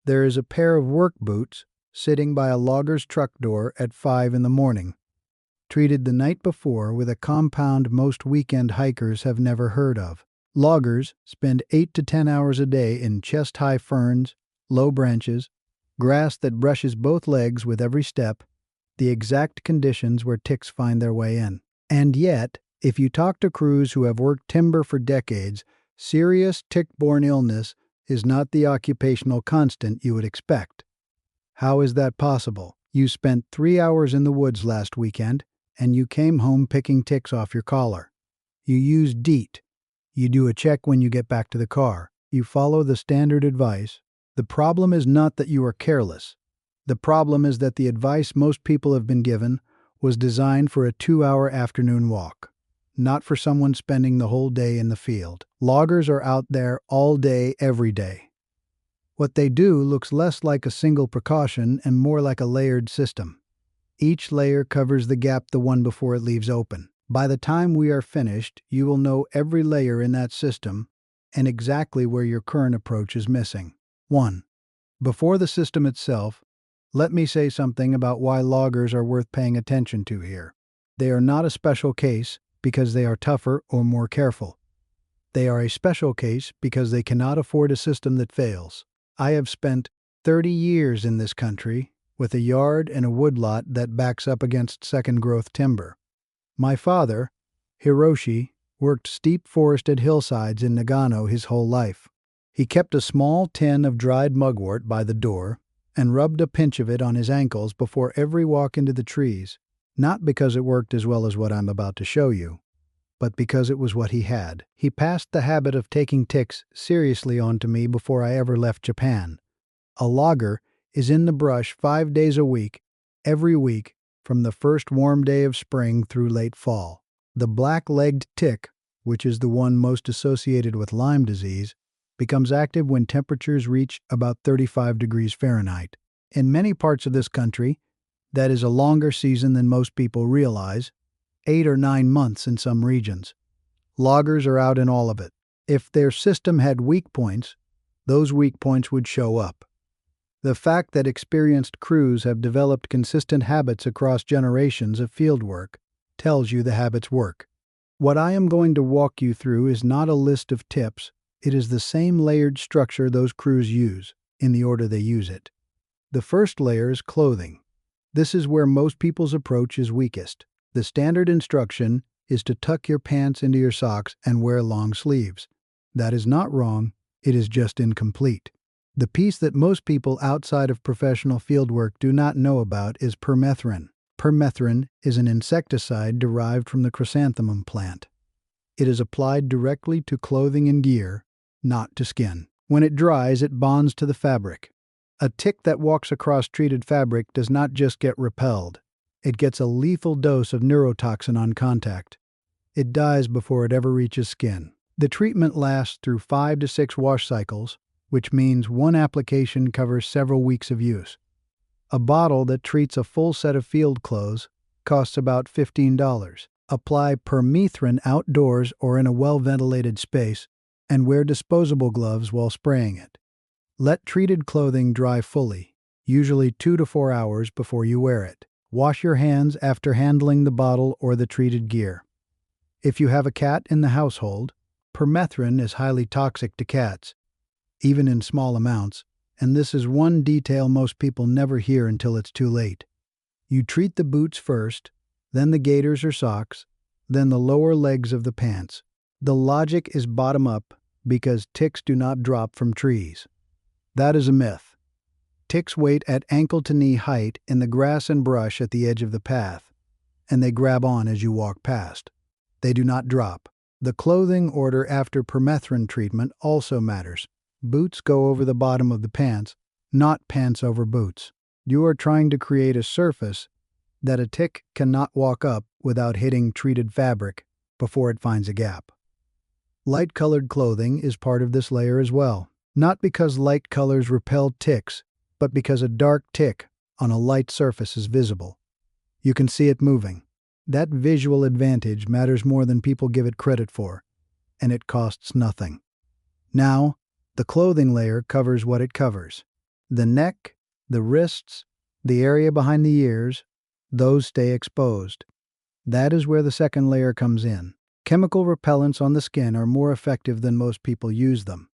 There is a pair of work boots sitting by a logger's truck door at 5 in the morning, treated the night before with a compound most weekend hikers have never heard of. Loggers spend 8 to 10 hours a day in chest-high ferns, low branches, grass that brushes both legs with every step, the exact conditions where ticks find their way in. And yet, if you talk to crews who have worked timber for decades, serious tick-borne illness is not the occupational constant you would expect. How is that possible? You spent 3 hours in the woods last weekend, and you came home picking ticks off your collar. You use DEET. You do a check when you get back to the car. You follow the standard advice. The problem is not that you are careless. The problem is that the advice most people have been given was designed for a 2-hour afternoon walk, not for someone spending the whole day in the field. Loggers are out there all day, every day. What they do looks less like a single precaution and more like a layered system. Each layer covers the gap the one before it leaves open. By the time we are finished, you will know every layer in that system and exactly where your current approach is missing. 1. Before the system itself, let me say something about why loggers are worth paying attention to here. They are not a special case because they are tougher or more careful. They are a special case because they cannot afford a system that fails. I have spent 30 years in this country with a yard and a woodlot that backs up against second-growth timber. My father, Hiroshi, worked steep forested hillsides in Nagano his whole life. He kept a small tin of dried mugwort by the door and rubbed a pinch of it on his ankles before every walk into the trees, not because it worked as well as what I'm about to show you, but because it was what he had. He passed the habit of taking ticks seriously on to me before I ever left Japan. A logger is in the brush 5 days a week, every week, from the first warm day of spring through late fall. The black-legged tick, which is the one most associated with Lyme disease, becomes active when temperatures reach about 35 degrees Fahrenheit. In many parts of this country, that is a longer season than most people realize, 8 or 9 months in some regions. Loggers are out in all of it. If their system had weak points, those weak points would show up. The fact that experienced crews have developed consistent habits across generations of fieldwork tells you the habits work. What I am going to walk you through is not a list of tips. It is the same layered structure those crews use, in the order they use it. The first layer is clothing. This is where most people's approach is weakest. The standard instruction is to tuck your pants into your socks and wear long sleeves. That is not wrong, it is just incomplete. The piece that most people outside of professional fieldwork do not know about is permethrin. Permethrin is an insecticide derived from the chrysanthemum plant. It is applied directly to clothing and gear, not to skin. When it dries, it bonds to the fabric. A tick that walks across treated fabric does not just get repelled. It gets a lethal dose of neurotoxin on contact. It dies before it ever reaches skin. The treatment lasts through 5 to 6 wash cycles, which means one application covers several weeks of use. A bottle that treats a full set of field clothes costs about $15. Apply Permethrin outdoors or in a well-ventilated space, and wear disposable gloves while spraying it. Let treated clothing dry fully, usually 2 to 4 hours before you wear it. Wash your hands after handling the bottle or the treated gear. If you have a cat in the household, permethrin is highly toxic to cats, even in small amounts, and this is one detail most people never hear until it's too late. You treat the boots first, then the gaiters or socks, then the lower legs of the pants. The logic is bottom up because ticks do not drop from trees. That is a myth. Ticks wait at ankle to knee height in the grass and brush at the edge of the path, and they grab on as you walk past. They do not drop. The clothing order after permethrin treatment also matters. Boots go over the bottom of the pants, not pants over boots. You are trying to create a surface that a tick cannot walk up without hitting treated fabric before it finds a gap. Light-colored clothing is part of this layer as well, not because light colors repel ticks, but because a dark tick on a light surface is visible. You can see it moving. That visual advantage matters more than people give it credit for, and it costs nothing. Now, the clothing layer covers what it covers. The neck, the wrists, the area behind the ears, those stay exposed. That is where the second layer comes in. Chemical repellents on the skin are more effective than most people use them.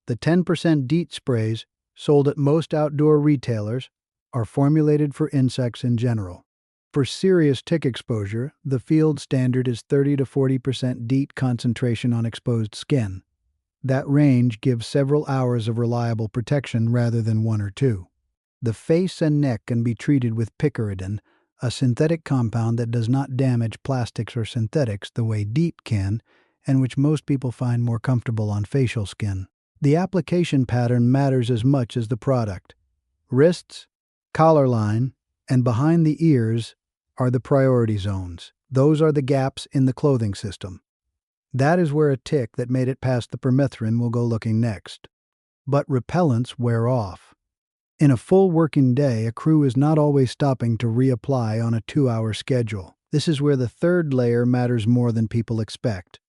The 10% DEET sprays, sold at most outdoor retailers, are formulated for insects in general. For serious tick exposure, the field standard is 30 to 40% DEET concentration on exposed skin. That range gives several hours of reliable protection rather than 1 or 2. The face and neck can be treated with picaridin, a synthetic compound that does not damage plastics or synthetics the way DEET can, and which most people find more comfortable on facial skin. The application pattern matters as much as the product. Wrists, collar line, and behind the ears are the priority zones. Those are the gaps in the clothing system. That is where a tick that made it past the permethrin will go looking next. But repellents wear off. In a full working day, a crew is not always stopping to reapply on a 2-hour schedule. This is where the third layer matters more than people expect.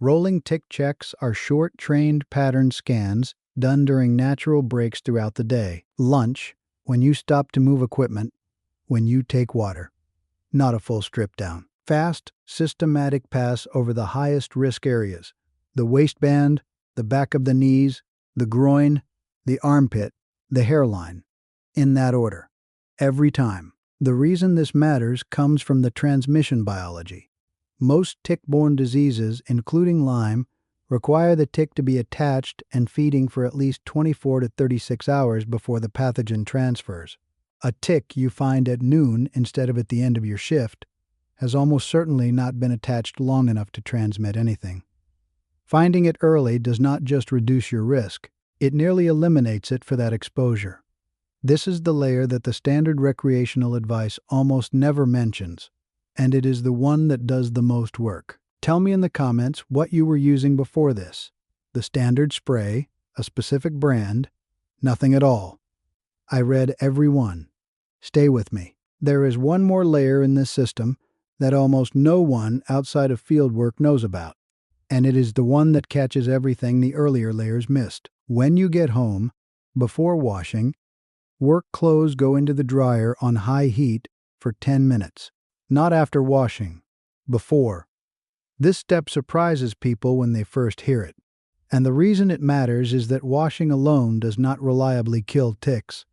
Rolling tick checks are short, trained pattern scans done during natural breaks throughout the day. Lunch, when you stop to move equipment, when you take water. Not a full strip down. Fast, systematic pass over the highest risk areas. The waistband, the back of the knees, the groin, the armpit, the hairline. In that order. Every time. The reason this matters comes from the transmission biology. Most tick-borne diseases, including Lyme, require the tick to be attached and feeding for at least 24 to 36 hours before the pathogen transfers. A tick you find at noon instead of at the end of your shift has almost certainly not been attached long enough to transmit anything. Finding it early does not just reduce your risk, it nearly eliminates it for that exposure. This is the layer that the standard recreational advice almost never mentions, and it is the one that does the most work. Tell me in the comments what you were using before this. The standard spray, a specific brand, nothing at all. I read every one. Stay with me. There is one more layer in this system that almost no one outside of fieldwork knows about, and it is the one that catches everything the earlier layers missed. When you get home, before washing, work clothes go into the dryer on high heat for 10 minutes. Not after washing, before. This step surprises people when they first hear it. And the reason it matters is that washing alone does not reliably kill ticks.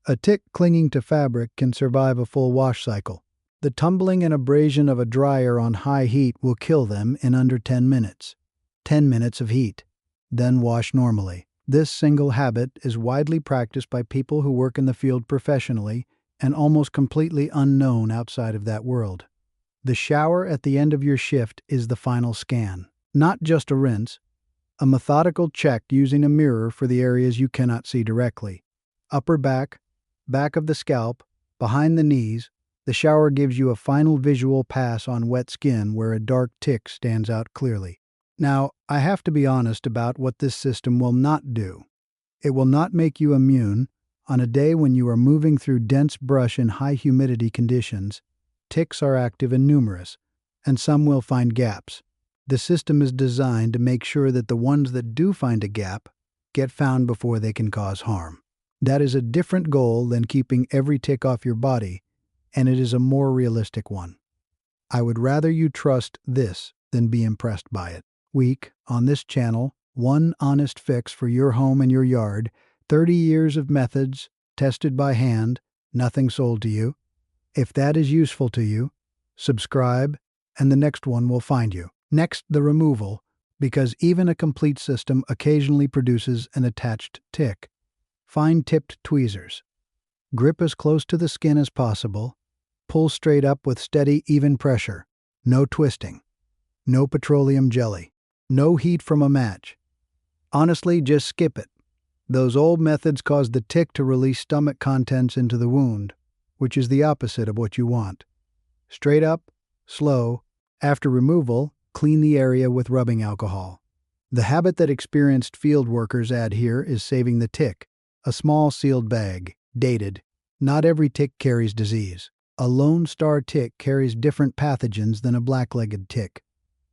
A tick clinging to fabric can survive a full wash cycle. The tumbling and abrasion of a dryer on high heat will kill them in under 10 minutes. 10 minutes of heat. Then wash normally. This single habit is widely practiced by people who work in the field professionally and almost completely unknown outside of that world. The shower at the end of your shift is the final scan. Not just a rinse, a methodical check using a mirror for the areas you cannot see directly. Upper back, back of the scalp, behind the knees, the shower gives you a final visual pass on wet skin where a dark tick stands out clearly. Now, I have to be honest about what this system will not do. It will not make you immune. On a day when you are moving through dense brush in high humidity conditions, ticks are active and numerous, and some will find gaps. The system is designed to make sure that the ones that do find a gap get found before they can cause harm. That is a different goal than keeping every tick off your body, and it is a more realistic one. I would rather you trust this than be impressed by it. Week, on this channel, one honest fix for your home and your yard, 30 years of methods, tested by hand, nothing sold to you. If that is useful to you, subscribe, and the next one will find you. Next, the removal, because even a complete system occasionally produces an attached tick. Fine-tipped tweezers. Grip as close to the skin as possible. Pull straight up with steady, even pressure. No twisting. No petroleum jelly. No heat from a match. Honestly, just skip it. Those old methods cause the tick to release stomach contents into the wound, which is the opposite of what you want. Straight up, slow. After removal, clean the area with rubbing alcohol. The habit that experienced field workers add here is saving the tick. A small sealed bag, dated. Not every tick carries disease. A Lone Star tick carries different pathogens than a black-legged tick.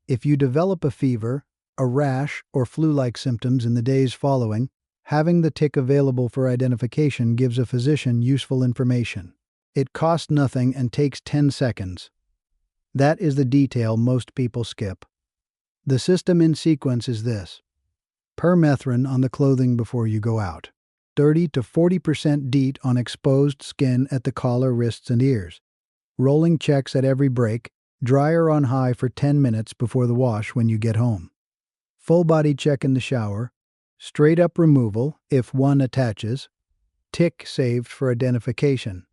If you develop a fever, a rash, or flu-like symptoms in the days following, Having the tick available for identification gives a physician useful information. It costs nothing and takes 10 seconds. That is the detail most people skip. The system in sequence is this: Permethrin on the clothing before you go out. 30 to 40% DEET on exposed skin at the collar, wrists, and ears. Rolling checks at every break. Dryer on high for 10 minutes before the wash when you get home. Full body check in the shower. Straight up removal if one attaches. Tick saved for identification.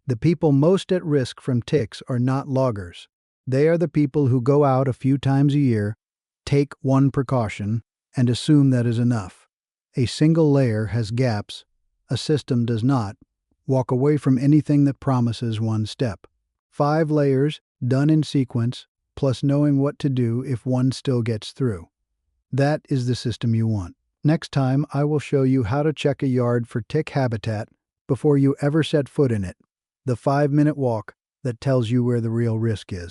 The people most at risk from ticks are not loggers. They are the people who go out a few times a year, take one precaution, and assume that is enough. A single layer has gaps. A system does not. Walk away from anything that promises one step. 5 layers, done in sequence, plus knowing what to do if one still gets through. That is the system you want. Next time, I will show you how to check a yard for tick habitat before you ever set foot in it. The 5-minute walk that tells you where the real risk is.